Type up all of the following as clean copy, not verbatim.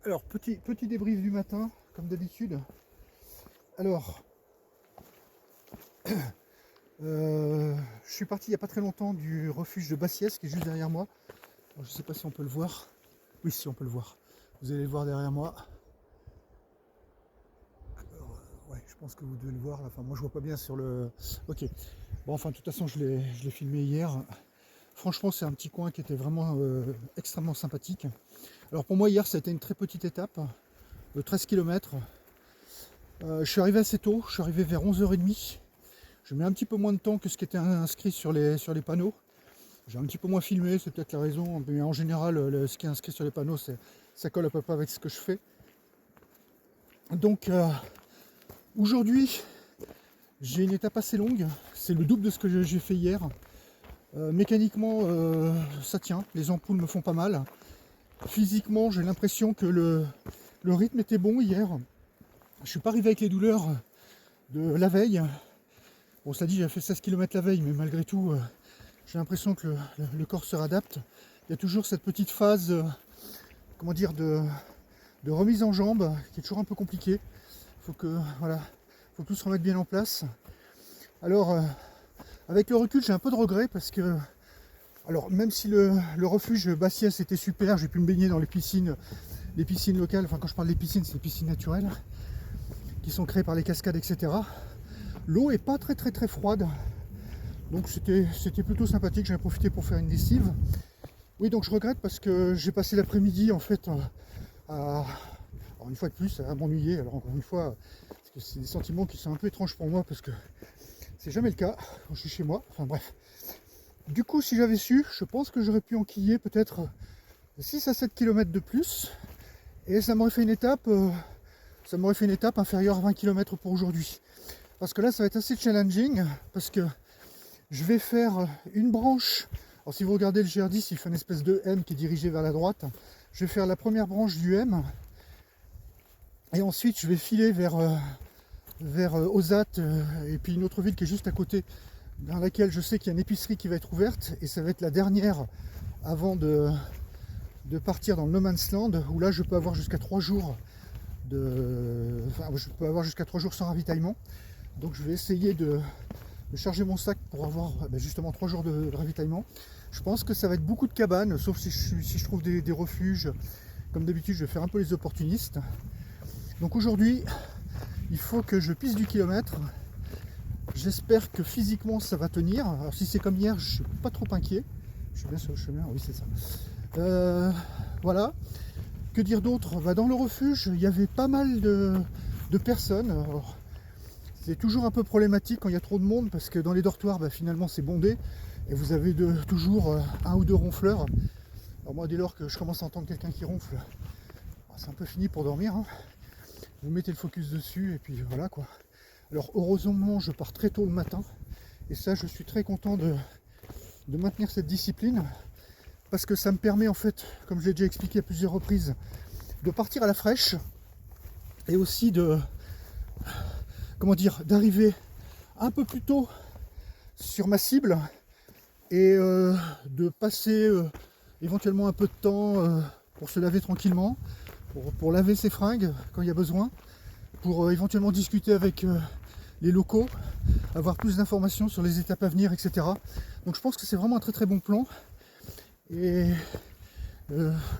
Alors, petit débrief du matin, comme d'habitude. Alors, je suis parti il n'y a pas très longtemps du refuge de Bassiès qui est juste derrière moi. Alors, je ne sais pas si on peut le voir. Oui, si on peut le voir. Vous allez le voir derrière moi. Alors, ouais, je pense que vous devez le voir. Enfin, moi, je vois pas bien sur le. Ok. Bon, enfin, de toute façon, je l'ai filmé hier. Franchement, c'est un petit coin qui était vraiment extrêmement sympathique. Alors, pour moi, hier, ça a été une très petite étape de 13 km. Je suis arrivé assez tôt. Je suis arrivé vers 11h30. Je mets un petit peu moins de temps que ce qui était inscrit sur les panneaux. J'ai un petit peu moins filmé, c'est peut-être la raison, mais en général, ce qui est inscrit sur les panneaux, ça colle à peu près avec ce que je fais. Donc aujourd'hui, j'ai une étape assez longue, c'est le double de ce que j'ai fait hier. Mécaniquement, ça tient, les ampoules me font pas mal. Physiquement, j'ai l'impression que le rythme était bon hier. Je ne suis pas arrivé avec les douleurs de la veille. Bon, cela dit, j'ai fait 16 km la veille, mais malgré tout, j'ai l'impression que le corps se réadapte. Il y a toujours cette petite phase, comment dire, de remise en jambe qui est toujours un peu compliquée. Faut tout se remettre bien en place. Alors, avec le recul, j'ai un peu de regret parce que, alors même si le refuge Bassiès était super, j'ai pu me baigner dans les piscines locales. Enfin, quand je parle des piscines, c'est les piscines naturelles qui sont créées par les cascades, etc. L'eau est pas très froide. Donc c'était plutôt sympathique, j'en ai profité pour faire une lessive. Oui, donc je regrette parce que j'ai passé l'après-midi en fait alors une fois de plus à m'ennuyer. Alors encore une fois, parce que c'est des sentiments qui sont un peu étranges pour moi parce que c'est jamais le cas quand je suis chez moi. Enfin bref. Du coup, si j'avais su, je pense que j'aurais pu enquiller peut-être 6 à 7 km de plus. Et ça m'aurait fait une étape inférieure à 20 km pour aujourd'hui. Parce que là, ça va être assez challenging parce que je vais faire une branche. Alors si vous regardez le GR10, il fait une espèce de M qui est dirigé vers la droite. Je vais faire la première branche du M. Et ensuite je vais filer vers Ozat et puis une autre ville qui est juste à côté, dans laquelle je sais qu'il y a une épicerie qui va être ouverte. Et ça va être la dernière avant de partir dans le No Man's Land, où là je peux avoir jusqu'à 3 jours sans ravitaillement. Donc je vais essayer de charger mon sac pour avoir justement 3 jours de ravitaillement. Je pense que ça va être beaucoup de cabanes, sauf si je trouve des refuges. Comme d'habitude, je vais faire un peu les opportunistes. Donc aujourd'hui, il faut que je pisse du kilomètre. J'espère que physiquement ça va tenir. Alors si c'est comme hier, je suis pas trop inquiet. Je suis bien sur le chemin, oui c'est ça. Voilà. Que dire d'autre? Dans le refuge, il y avait pas mal de personnes. Alors, c'est toujours un peu problématique quand il y a trop de monde parce que dans les dortoirs, finalement c'est bondé et vous avez toujours un ou deux ronfleurs. Alors moi, dès lors que je commence à entendre quelqu'un qui ronfle, c'est un peu fini pour dormir. Hein. Vous mettez le focus dessus et puis voilà quoi. Alors heureusement, je pars très tôt le matin et ça, je suis très content de maintenir cette discipline parce que ça me permet en fait, comme je l'ai déjà expliqué à plusieurs reprises, de partir à la fraîche et aussi d'arriver un peu plus tôt sur ma cible et de passer éventuellement un peu de temps pour se laver tranquillement, pour laver ses fringues quand il y a besoin, pour éventuellement discuter avec les locaux, avoir plus d'informations sur les étapes à venir, etc. Donc je pense que c'est vraiment un très très bon plan. Et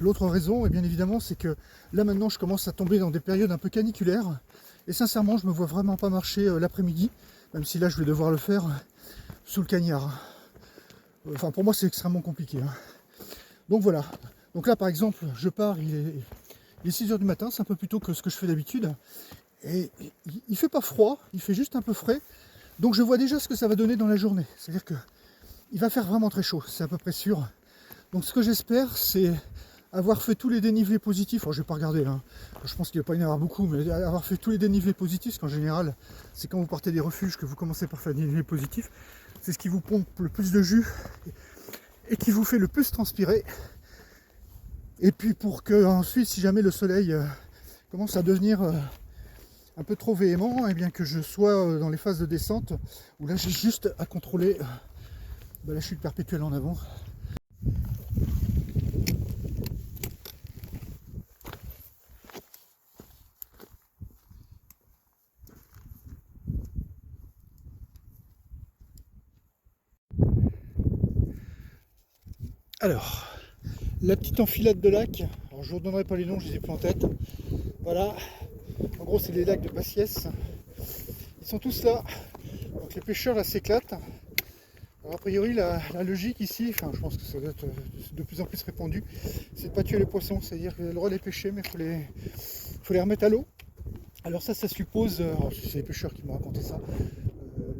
l'autre raison, et bien évidemment, c'est que là maintenant je commence à tomber dans des périodes un peu caniculaires. Et sincèrement, je me vois vraiment pas marcher l'après-midi, même si là je vais devoir le faire sous le cagnard. Enfin, pour moi, c'est extrêmement compliqué. Hein. Donc voilà. Donc là, par exemple, je pars, il est 6h du matin, c'est un peu plus tôt que ce que je fais d'habitude. Et il fait pas froid, il fait juste un peu frais. Donc je vois déjà ce que ça va donner dans la journée. C'est-à-dire que il va faire vraiment très chaud, c'est à peu près sûr. Donc ce que j'espère, c'est avoir fait tous les dénivelés positifs. Alors, je vais pas regarder, hein. Je pense qu'il ne va pas y en avoir beaucoup, mais avoir fait tous les dénivelés positifs, parce qu'en général, c'est quand vous partez des refuges que vous commencez par faire des dénivelés positifs. C'est ce qui vous pompe le plus de jus et qui vous fait le plus transpirer. Et puis pour que ensuite, si jamais le soleil commence à devenir un peu trop véhément, et bien que je sois dans les phases de descente, où là j'ai juste à contrôler la chute perpétuelle en avant. Alors, la petite enfilade de lacs, alors je ne vous donnerai pas les noms, je les ai plus en tête. Voilà, en gros c'est les lacs de Passiès. Ils sont tous là, donc les pêcheurs là s'éclatent. Alors, a priori la logique ici, enfin je pense que ça doit être de plus en plus répandu, c'est de ne pas tuer les poissons, c'est-à-dire qu'il y a le droit de les pêcher mais faut les remettre à l'eau. Alors ça suppose, alors c'est les pêcheurs qui m'ont raconté ça,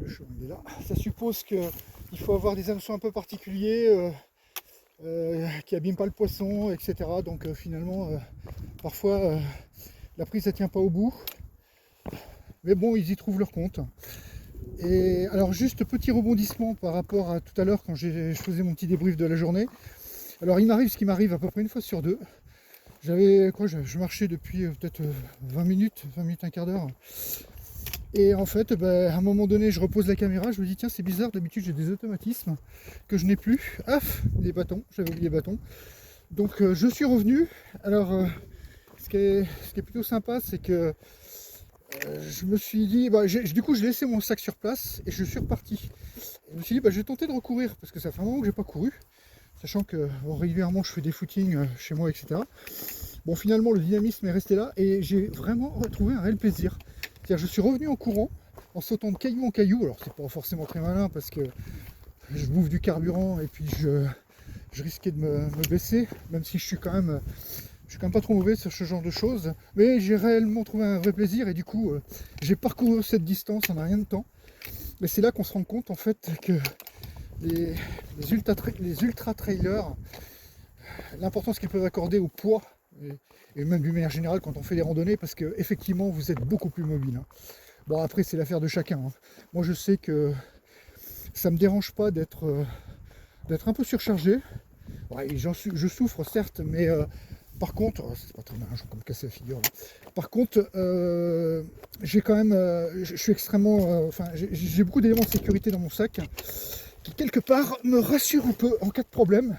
le chemin il est là, ça suppose qu'il faut avoir des hameçons un peu particuliers, qui abîment pas le poisson, etc. Donc finalement, parfois, la prise ne tient pas au bout. Mais bon, ils y trouvent leur compte. Et alors juste petit rebondissement par rapport à tout à l'heure quand je faisais mon petit débrief de la journée. Alors il m'arrive ce qui m'arrive à peu près une fois sur deux. Je marchais depuis peut-être 20 minutes, un quart d'heure. Et en fait, à un moment donné, je repose la caméra, je me dis tiens c'est bizarre, d'habitude j'ai des automatismes que je n'ai plus. Paf, les bâtons, j'avais oublié les bâtons. Donc je suis revenu. Alors ce qui est plutôt sympa, c'est que je me suis dit, du coup j'ai laissé mon sac sur place et je suis reparti. Je me suis dit je vais tenter de recourir parce que ça fait un moment que j'ai pas couru, sachant que régulièrement je fais des footings chez moi, etc. Bon finalement le dynamisme est resté là et j'ai vraiment retrouvé un réel plaisir. C'est-à-dire je suis revenu en courant, en sautant de caillou en caillou. Alors c'est pas forcément très malin parce que je bouffe du carburant et puis je risquais de me baisser, même si je suis quand même pas trop mauvais sur ce genre de choses, mais j'ai réellement trouvé un vrai plaisir et du coup j'ai parcouru cette distance en un rien de temps. Mais c'est là qu'on se rend compte en fait que les ultra trailers, l'importance qu'ils peuvent accorder au poids et même d'une manière générale quand on fait des randonnées, parce que effectivement vous êtes beaucoup plus mobile. Bon après c'est l'affaire de chacun. Moi je sais que ça me dérange pas d'être un peu surchargé. Ouais, je souffre certes, mais par contre, c'est pas très mal, je vais me casser la figure. Là. Par contre, j'ai quand même, je suis extrêmement, j'ai beaucoup d'éléments de sécurité dans mon sac qui quelque part me rassurent un peu en cas de problème.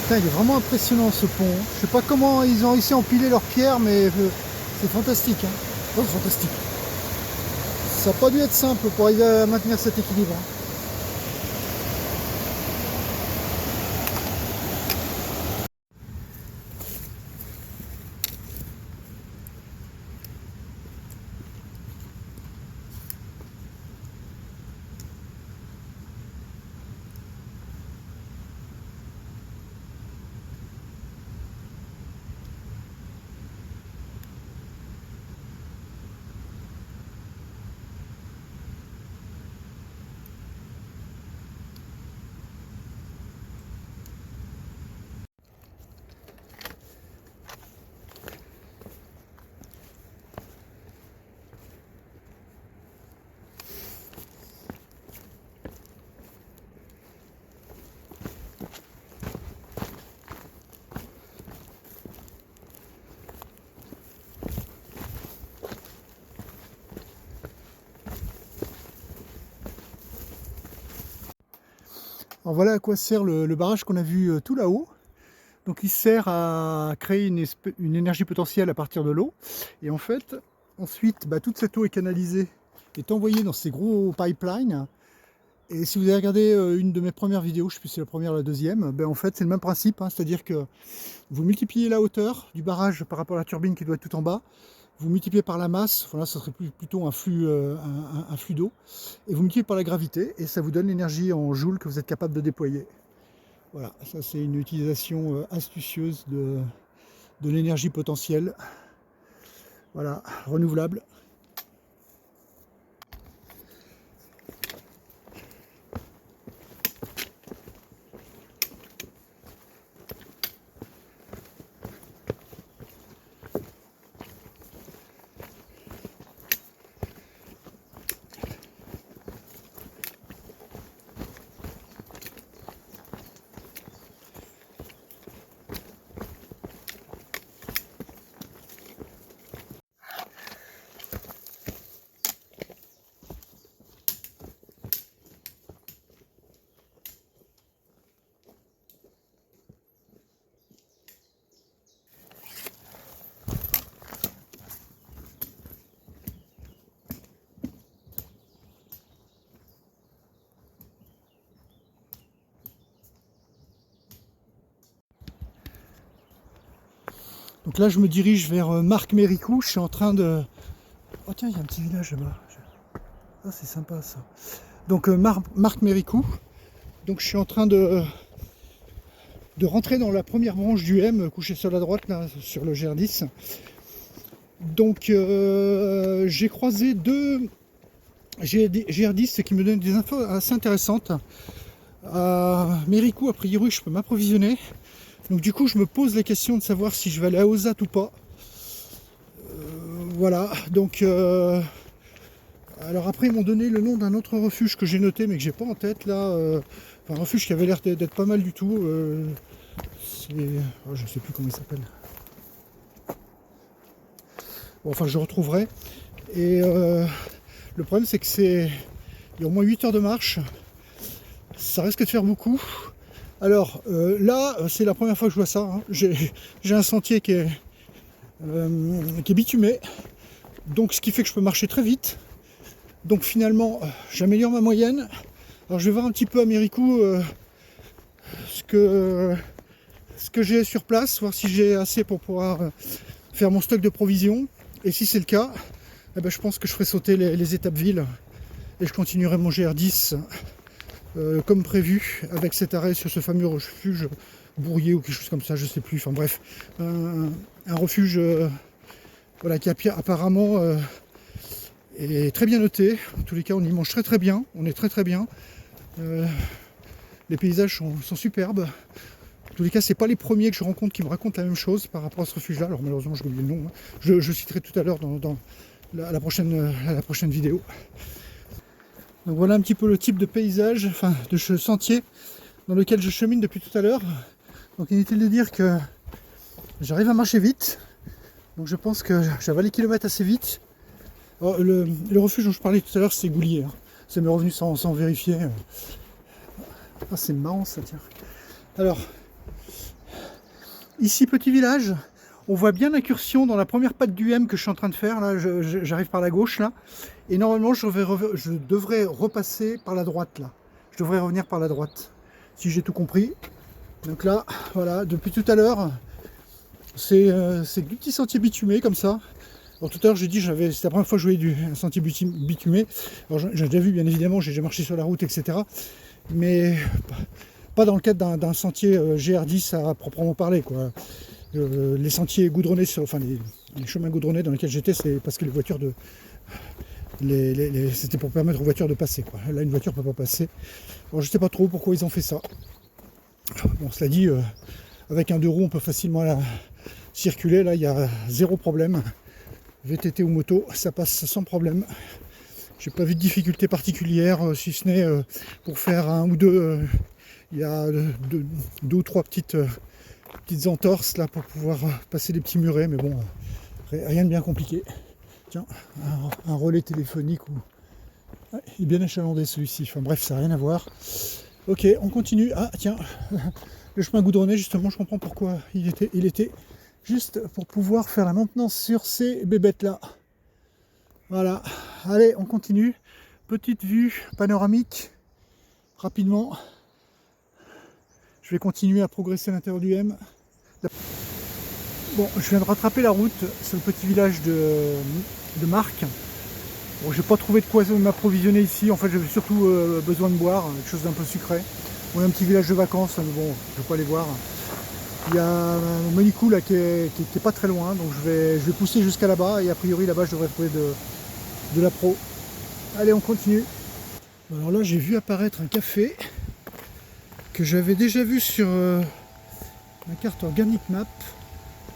Putain, il est vraiment impressionnant ce pont. Je sais pas comment ils ont réussi à empiler leurs pierres, mais c'est fantastique. Hein. Oh, fantastique. Ça n'a pas dû être simple pour arriver à maintenir cet équilibre. Hein. Alors voilà à quoi sert le barrage qu'on a vu tout là-haut. Donc il sert à créer une énergie potentielle à partir de l'eau. Et en fait, ensuite, toute cette eau est canalisée, est envoyée dans ces gros pipelines. Et si vous avez regardé une de mes premières vidéos, je ne sais plus si c'est la première ou la deuxième, en fait c'est le même principe, hein, c'est-à-dire que vous multipliez la hauteur du barrage par rapport à la turbine qui doit être tout en bas, vous multipliez par la masse, voilà, ça serait plutôt un flux, un flux d'eau, et vous multipliez par la gravité, et ça vous donne l'énergie en joules que vous êtes capable de déployer. Voilà, ça c'est une utilisation astucieuse de l'énergie potentielle, voilà, renouvelable. Donc là, je me dirige vers Marc-Méricou. Je suis en train de... Oh tiens, il y a un petit village là-bas. Ah, c'est sympa ça. Donc Marc-Méricou. Donc je suis en train de rentrer dans la première branche du M, couché sur la droite, là, sur le GR10. Donc j'ai croisé deux GR10 qui me donnent des infos assez intéressantes. À Méricou, a priori, je peux m'approvisionner. Donc du coup, je me pose la question de savoir si je vais aller à Ozat ou pas. Voilà, donc... alors après, ils m'ont donné le nom d'un autre refuge que j'ai noté, mais que j'ai pas en tête, là. Un refuge qui avait l'air d'être pas mal du tout. Je sais plus comment il s'appelle. Bon, enfin, je le retrouverai. Et le problème, c'est que il y a au moins 8 heures de marche. Ça risque de faire beaucoup. Alors là, c'est la première fois que je vois ça. Hein. J'ai un sentier qui est bitumé, donc ce qui fait que je peux marcher très vite. Donc finalement, j'améliore ma moyenne. Alors je vais voir un petit peu à Méricou ce que j'ai sur place, voir si j'ai assez pour pouvoir faire mon stock de provisions. Et si c'est le cas, je pense que je ferai sauter les étapes villes et je continuerai mon GR10 comme prévu, avec cet arrêt sur ce fameux refuge Bourrier ou quelque chose comme ça, je sais plus, enfin bref, un refuge voilà, qui apparemment est très bien noté. En tous les cas, on y mange très très bien, on est très très bien, les paysages sont superbes. En tous les cas, c'est pas les premiers que je rencontre qui me racontent la même chose par rapport à ce refuge là. Alors malheureusement j'ai oublié le nom, hein. Je citerai tout à l'heure dans la prochaine vidéo. Donc voilà un petit peu le type de paysage, enfin de sentier dans lequel je chemine depuis tout à l'heure. Donc inutile de dire que j'arrive à marcher vite. Donc je pense que j'avale les kilomètres assez vite. Alors, le refuge dont je parlais tout à l'heure, c'est Goulier. Hein. Ça m'est revenu sans vérifier. Ah, c'est marrant ça, tiens. Alors, ici petit village, on voit bien l'incursion dans la première patte du M que je suis en train de faire. Là, j'arrive par la gauche là. Et normalement, je devrais repasser par la droite, là. Je devrais revenir par la droite, si j'ai tout compris. Donc là, voilà, depuis tout à l'heure, c'est du petit sentier bitumé, comme ça. Alors tout à l'heure, j'ai dit, c'était la première fois que je voyais un sentier bitumé. Alors j'ai déjà vu, bien évidemment, j'ai déjà marché sur la route, etc. Mais pas dans le cadre d'un sentier GR10 à proprement parler, quoi. Les sentiers goudronnés, enfin les chemins goudronnés dans lesquels j'étais, c'est parce que les voitures c'était pour permettre aux voitures de passer, quoi. Là, une voiture ne peut pas passer. Alors, je sais pas trop pourquoi ils ont fait ça. Bon, cela dit, avec un 2 roues, on peut facilement circuler. Là, il y a zéro problème. VTT ou moto, ça passe sans problème. J'ai pas vu de difficulté particulière, si ce n'est pour faire un ou deux. Il y a deux ou trois petites entorses là pour pouvoir passer des petits murets, mais bon, rien de bien compliqué. Tiens, un relais téléphonique il est bien achalandé celui-ci. Enfin bref, ça n'a rien à voir. Ok, on continue. Ah tiens, le chemin goudronné, justement, je comprends pourquoi il était juste pour pouvoir faire la maintenance sur ces bébêtes là. Voilà, allez, on continue. Petite vue panoramique, rapidement. Je vais continuer à progresser à l'intérieur du M. Bon, je viens de rattraper la route, c'est le petit village de Marc. Bon, j'ai pas trouvé de quoi m'approvisionner ici, en fait j'avais surtout besoin de boire, quelque chose d'un peu sucré. On a un petit village de vacances, mais bon, je vais pas aller voir. Il y a un Monicou là qui est pas très loin, donc je vais pousser jusqu'à là-bas et a priori là-bas je devrais trouver de la pro. Allez, on continue. Alors là j'ai vu apparaître un café que j'avais déjà vu sur la carte Organic Map.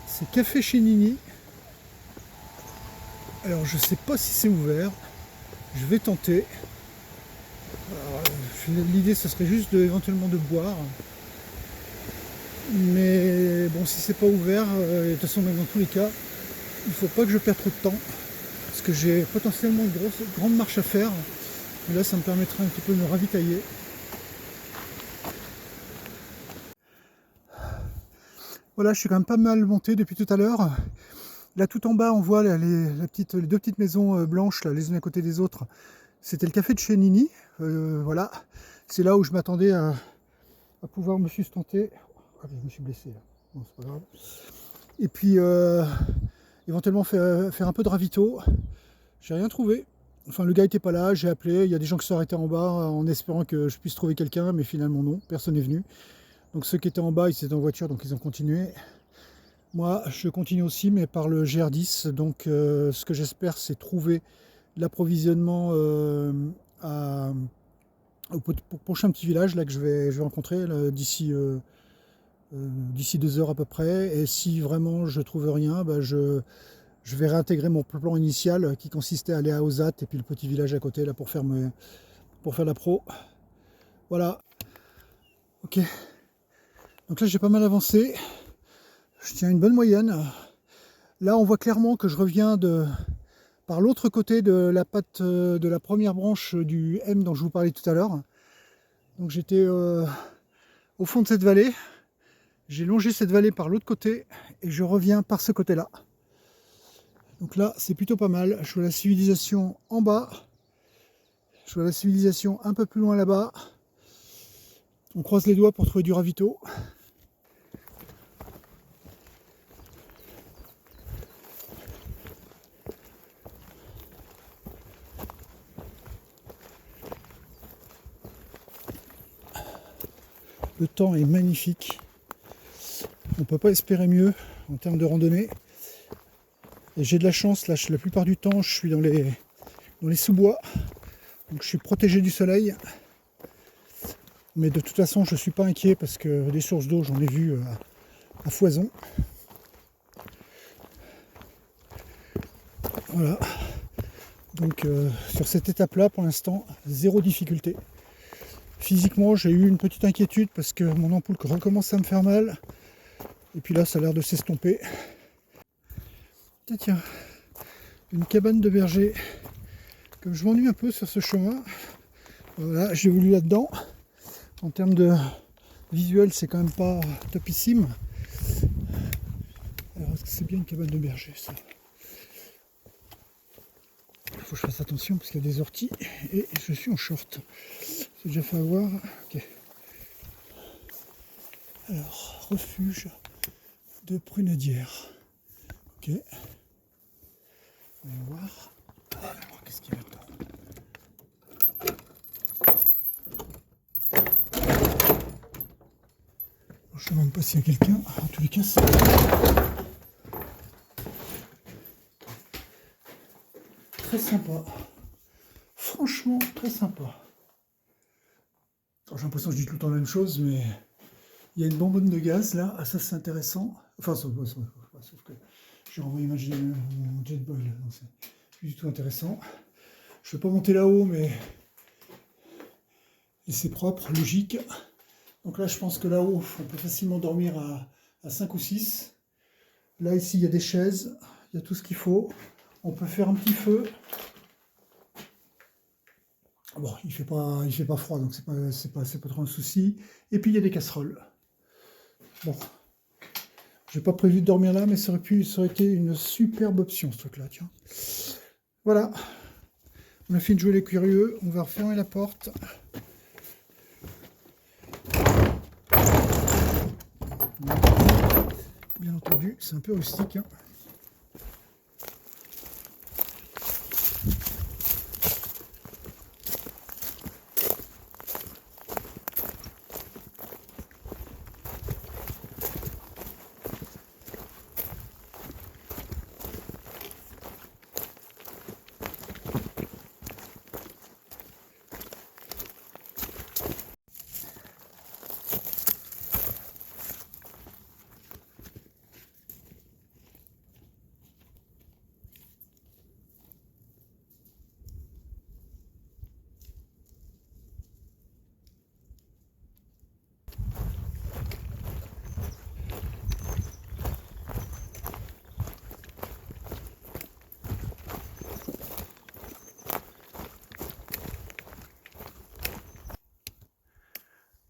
C'est Café chez Nini. Alors je sais pas si c'est ouvert. Je vais tenter. L'idée ce serait juste éventuellement de boire. Mais bon, si c'est pas ouvert, de toute façon même dans tous les cas, il faut pas que je perde trop de temps. Parce que j'ai potentiellement une grande marche à faire. Et là ça me permettra un petit peu de me ravitailler. Voilà, je suis quand même pas mal monté depuis tout à l'heure. Là tout en bas on voit là, les deux petites maisons blanches là, les unes à côté des autres. C'était le café de chez Nini. Voilà, c'est là où je m'attendais à pouvoir me sustenter. Ah, je me suis blessé là. Bon, c'est pas grave. Et puis éventuellement faire un peu de ravito. J'ai rien trouvé. Enfin, le gars était pas là, j'ai appelé. Il y a des gens qui sont arrêtés en bas en espérant que je puisse trouver quelqu'un, mais finalement non, personne n'est venu. Donc ceux qui étaient en bas, ils étaient en voiture, donc ils ont continué. Moi, je continue aussi, mais par le GR10. Donc ce que j'espère, c'est trouver l'approvisionnement au prochain petit village là, que je vais rencontrer d'ici 2 heures à peu près. Et si vraiment je trouve rien, bah, je vais réintégrer mon plan initial qui consistait à aller à Ozat et puis le petit village à côté là pour faire la pro. Voilà. Ok. Donc là j'ai pas mal avancé. Je tiens une bonne moyenne. Là on voit clairement que je reviens par l'autre côté de la patte de la première branche du M dont je vous parlais tout à l'heure. Donc j'étais au fond de cette vallée. J'ai longé cette vallée par l'autre côté et je reviens par ce côté-là. Donc là, c'est plutôt pas mal. Je vois la civilisation en bas. Je vois la civilisation un peu plus loin là-bas. On croise les doigts pour trouver du ravito. Le temps est magnifique. On ne peut pas espérer mieux en termes de randonnée. Et j'ai de la chance, là, la plupart du temps, je suis dans les sous-bois. Donc je suis protégé du soleil. Mais de toute façon, je ne suis pas inquiet parce que des sources d'eau, j'en ai vu à foison. Voilà. Donc sur cette étape-là, pour l'instant, zéro difficulté. Physiquement, j'ai eu une petite inquiétude parce que mon ampoule recommence à me faire mal. Et puis là, ça a l'air de s'estomper. Tiens, une cabane de berger. Comme je m'ennuie un peu sur ce chemin, voilà, j'ai voulu là-dedans. En termes de visuel, c'est quand même pas topissime. Alors, est-ce que c'est bien une cabane de berger, ça? Il faut que je fasse attention parce qu'il y a des orties et je suis en short. C'est déjà fait avoir. Ok. Alors, refuge de prunadière. Ok. On va voir. Alors, qu'est-ce qu'il y a là-dedans? Je ne sais même pas s'il y a quelqu'un. En tous les cas, c'est très sympa. Franchement, très sympa. J'ai l'impression que je dis tout le temps la même chose, mais il y a une bonbonne de gaz là. Ah, ça, c'est intéressant. Enfin, sauf que j'ai renvoyé mon jetboil, donc c'est plus du tout intéressant. Je ne vais pas monter là-haut, mais c'est propre, logique. Donc là, je pense que là-haut, on peut facilement dormir à 5 ou 6. Là, ici, il y a des chaises, il y a tout ce qu'il faut. On peut faire un petit feu. Bon, il fait pas froid, donc c'est pas trop un souci. Et puis il y a des casseroles. Bon, j'ai pas prévu de dormir là, mais ça aurait été une superbe option ce truc-là, tiens. Voilà, on a fini de jouer les curieux, on va refermer la porte. Bien entendu, c'est un peu rustique, hein.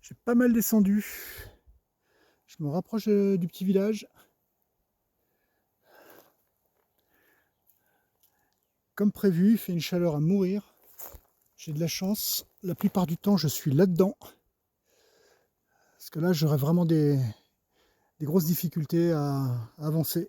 J'ai pas mal descendu. Je me rapproche du petit village. Comme prévu, il fait une chaleur à mourir. J'ai de la chance. La plupart du temps, je suis là-dedans. Parce que là, j'aurais vraiment des grosses difficultés à avancer.